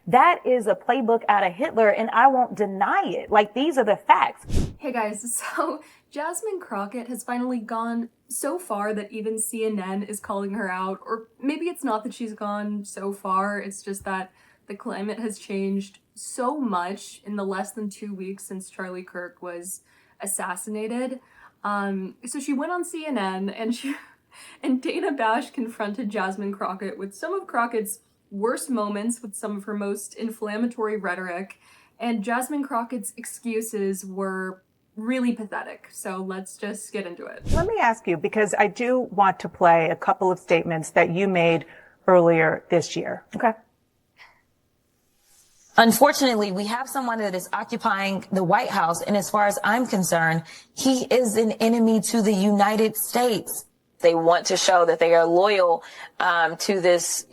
That is a playbook out of Hitler, and I won't deny it. Like, these are the facts. Hey guys, so Jasmine Crockett has finally gone so far that even CNN is calling her out, or maybe it's not that she's gone so far, it's just that the climate has changed so much in the less than 2 weeks since Charlie Kirk was assassinated. So she went on CNN and Dana Bash confronted Jasmine Crockett with some of Crockett's worst moments, with some of her most inflammatory rhetoric, and Jasmine Crockett's excuses were really pathetic. So let's just get into it. Let me ask you, because I do want to play a couple of statements that you made earlier this year. Okay. Unfortunately, we have someone that is occupying the White House, and as far as I'm concerned, he is an enemy to the United States. They want to show that they are loyal to this,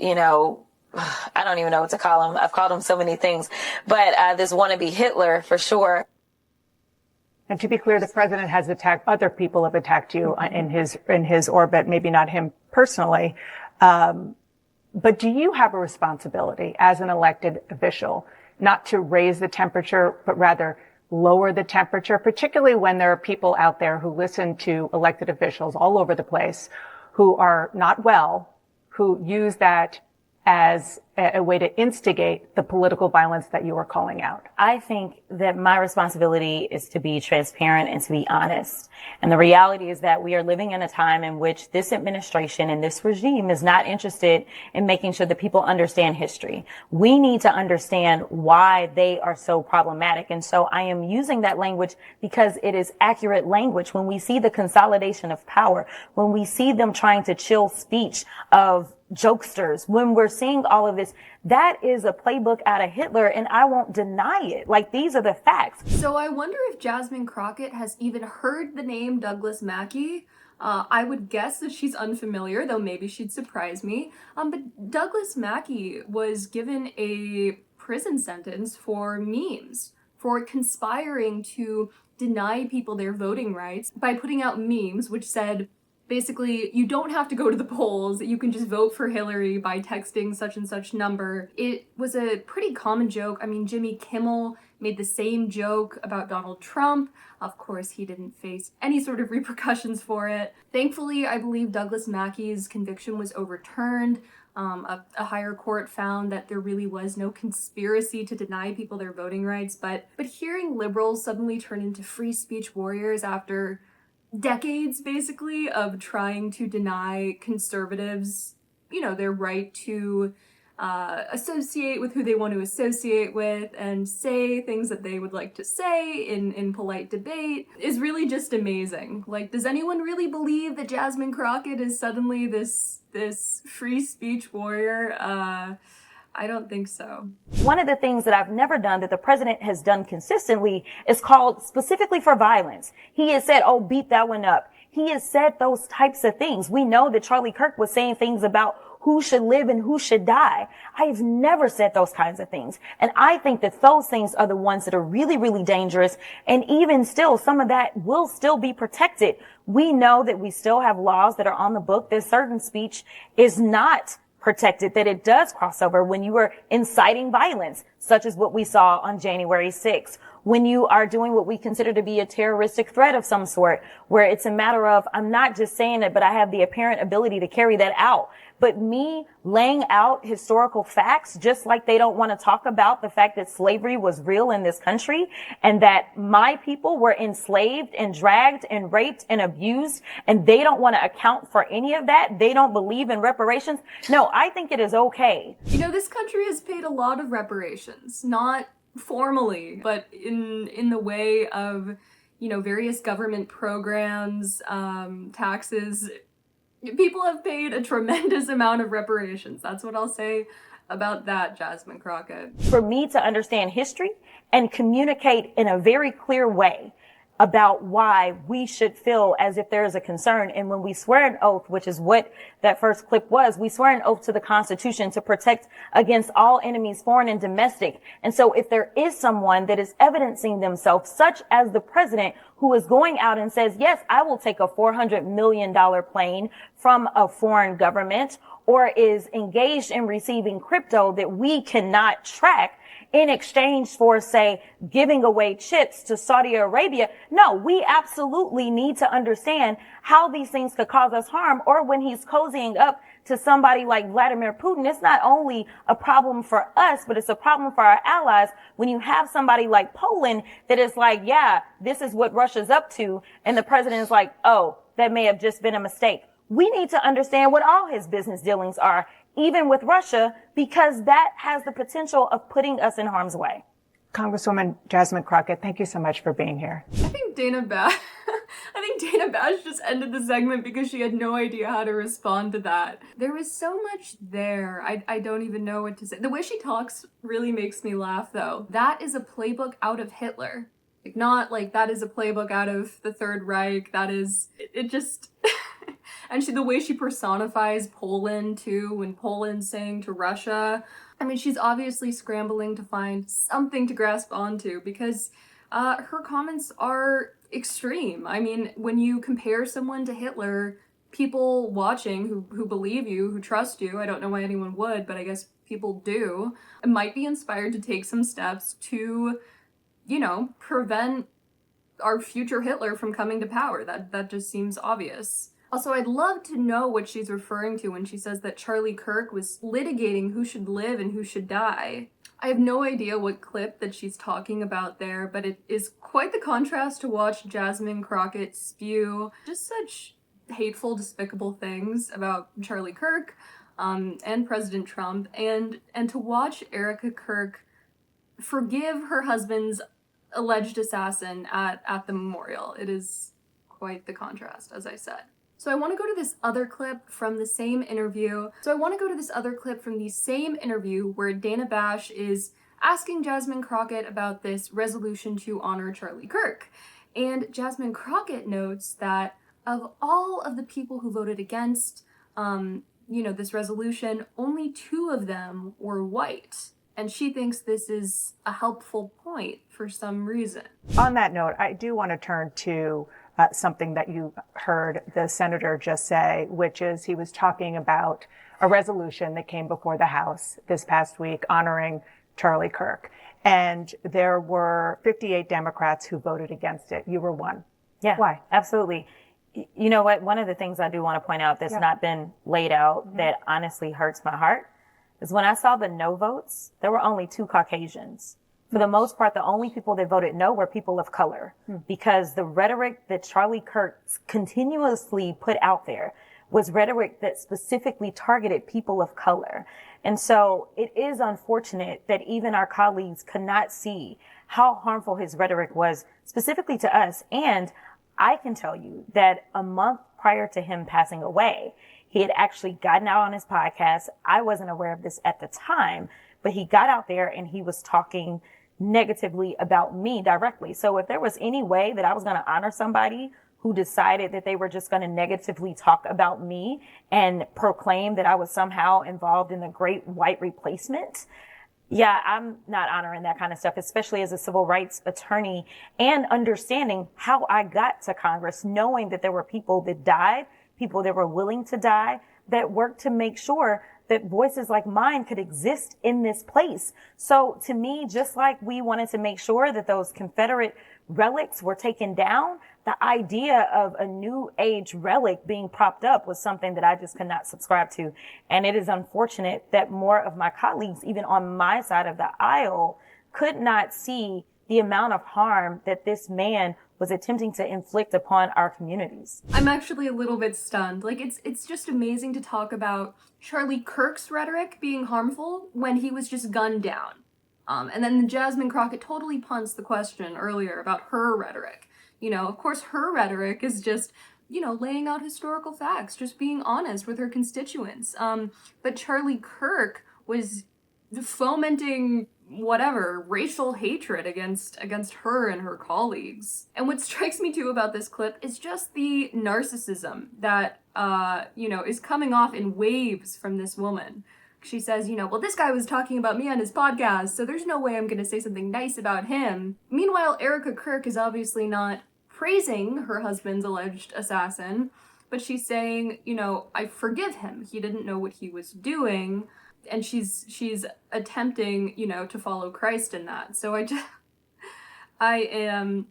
I don't even know what to call him. I've called him so many things, but this wannabe Hitler for sure. And to be clear, the president has attacked, other people have attacked you in his orbit, maybe not him personally. But do you have a responsibility as an elected official not to raise the temperature, but rather lower the temperature, particularly when there are people out there who listen to elected officials all over the place who are not well, who use that as a way to instigate the political violence that you are calling out? I think that my responsibility is to be transparent and to be honest. And the reality is that we are living in a time in which this administration and this regime is not interested in making sure that people understand history. We need to understand why they are so problematic. And so I am using that language because it is accurate language. When we see the consolidation of power, when we see them trying to chill speech of jokesters, when we're seeing all of this, that is a playbook out of Hitler, and I won't deny it. Like, these are the facts. So I wonder if Jasmine Crockett has even heard the name Douglas Mackey. I would guess that she's unfamiliar, though maybe she'd surprise me. But Douglas Mackey was given a prison sentence for memes, for conspiring to deny people their voting rights by putting out memes which said, basically, you don't have to go to the polls. You can just vote for Hillary by texting such and such number. It was a pretty common joke. I mean, Jimmy Kimmel made the same joke about Donald Trump. Of course, he didn't face any sort of repercussions for it. Thankfully, I believe Douglas Mackey's conviction was overturned. A higher court found that there really was no conspiracy to deny people their voting rights. But hearing liberals suddenly turn into free speech warriors after decades, basically, of trying to deny conservatives, their right to associate with who they want to associate with and say things that they would like to say in polite debate is really just amazing. Like, does anyone really believe that Jasmine Crockett is suddenly this free speech warrior? I don't think so. One of the things that I've never done that the president has done consistently is called specifically for violence. He has said, oh, beat that one up. He has said those types of things. We know that Charlie Kirk was saying things about who should live and who should die. I've never said those kinds of things. And I think that those things are the ones that are really, really dangerous. And even still, some of that will still be protected. We know that we still have laws that are on the book that certain speech is not protected, that it does cross over when you are inciting violence, such as what we saw on January 6th, when you are doing what we consider to be a terroristic threat of some sort, where it's a matter of, I'm not just saying it, but I have the apparent ability to carry that out. But me laying out historical facts, just like they don't want to talk about the fact that slavery was real in this country and that my people were enslaved and dragged and raped and abused, and they don't want to account for any of that. They don't believe in reparations. No, I think it is okay. This country has paid a lot of reparations, not formally, but in the way of, various government programs, taxes. People have paid a tremendous amount of reparations. That's what I'll say about that, Jasmine Crockett. For me to understand history and communicate in a very clear way about why we should feel as if there is a concern. And when we swear an oath, which is what that first clip was, we swear an oath to the Constitution to protect against all enemies, foreign and domestic. And so if there is someone that is evidencing themselves, such as the president, who is going out and says, yes, I will take a $400 million plane from a foreign government, or is engaged in receiving crypto that we cannot track in exchange for, say, giving away chips to Saudi Arabia. No, we absolutely need to understand how these things could cause us harm. Or when he's cozying up to somebody like Vladimir Putin, it's not only a problem for us, but it's a problem for our allies. When you have somebody like Poland that is like, yeah, this is what Russia's up to, and the president is like, oh, that may have just been a mistake. We need to understand what all his business dealings are, even with Russia, because that has the potential of putting us in harm's way. Congresswoman Jasmine Crockett, thank you so much for being here. I think Dana Bash just ended the segment because she had no idea how to respond to that. There was so much there. I don't even know what to say. The way she talks really makes me laugh, though. That is a playbook out of Hitler. Like, not like that is a playbook out of the Third Reich. That is, it just... And the way she personifies Poland, too, when Poland's saying to Russia, I mean, she's obviously scrambling to find something to grasp onto because her comments are extreme. I mean, when you compare someone to Hitler, people watching who believe you, who trust you, I don't know why anyone would, but I guess people do, might be inspired to take some steps to, prevent our future Hitler from coming to power. That just seems obvious. Also, I'd love to know what she's referring to when she says that Charlie Kirk was litigating who should live and who should die. I have no idea what clip that she's talking about there, but it is quite the contrast to watch Jasmine Crockett spew just such hateful, despicable things about Charlie Kirk and President Trump, and to watch Erica Kirk forgive her husband's alleged assassin at the memorial. It is quite the contrast, as I said. So I want to go to this other clip from the same interview where Dana Bash is asking Jasmine Crockett about this resolution to honor Charlie Kirk. And Jasmine Crockett notes that of all of the people who voted against, this resolution, only 2 of them were white. And she thinks this is a helpful point for some reason. On that note, I do want to turn to something that you heard the senator just say, which is he was talking about a resolution that came before the House this past week honoring Charlie Kirk. And there were 58 Democrats who voted against it. You were one. Yeah. Why? Absolutely. You know what? One of the things I do want to point out that's not been laid out that honestly hurts my heart is when I saw the no votes, there were only 2 Caucasians. For the most part, the only people that voted no were people of color, because the rhetoric that Charlie Kirk continuously put out there was rhetoric that specifically targeted people of color. And so it is unfortunate that even our colleagues could not see how harmful his rhetoric was specifically to us. And I can tell you that a month prior to him passing away, he had actually gotten out on his podcast. I wasn't aware of this at the time, but he got out there and he was talking negatively about me directly. So if there was any way that I was going to honor somebody who decided that they were just going to negatively talk about me and proclaim that I was somehow involved in the great white replacement, yeah, I'm not honoring that kind of stuff, especially as a civil rights attorney and understanding how I got to Congress, knowing that there were people that died, people that were willing to die, that worked to make sure that voices like mine could exist in this place. So to me, just like we wanted to make sure that those Confederate relics were taken down, the idea of a new age relic being propped up was something that I just could not subscribe to. And it is unfortunate that more of my colleagues, even on my side of the aisle, could not see the amount of harm that this man was attempting to inflict upon our communities. I'm actually a little bit stunned. Like, it's just amazing to talk about Charlie Kirk's rhetoric being harmful when he was just gunned down. And then Jasmine Crockett totally punts the question earlier about her rhetoric. Of course, her rhetoric is just, laying out historical facts, just being honest with her constituents. But Charlie Kirk was fomenting racial hatred against her and her colleagues. And what strikes me too about this clip is just the narcissism that, is coming off in waves from this woman. She says, well, this guy was talking about me on his podcast, so there's no way I'm going to say something nice about him. Meanwhile, Erica Kirk is obviously not praising her husband's alleged assassin, but she's saying, you know, I forgive him. He didn't know what he was doing. And she's attempting, you know, to follow Christ in that. So I am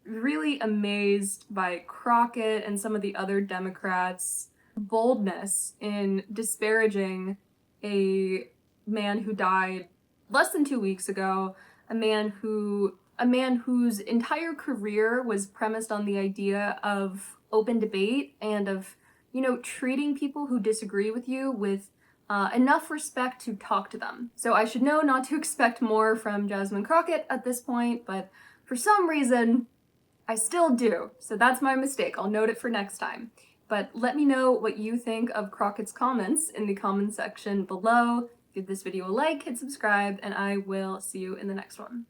really amazed by Crockett and some of the other Democrats' boldness in disparaging a man who died less than 2 weeks ago, a man whose entire career was premised on the idea of open debate and of, you know, treating people who disagree with you with enough respect to talk to them. So I should know not to expect more from Jasmine Crockett at this point, but for some reason, I still do. So that's my mistake. I'll note it for next time. But let me know what you think of Crockett's comments in the comment section below. Give this video a like, hit subscribe, and I will see you in the next one.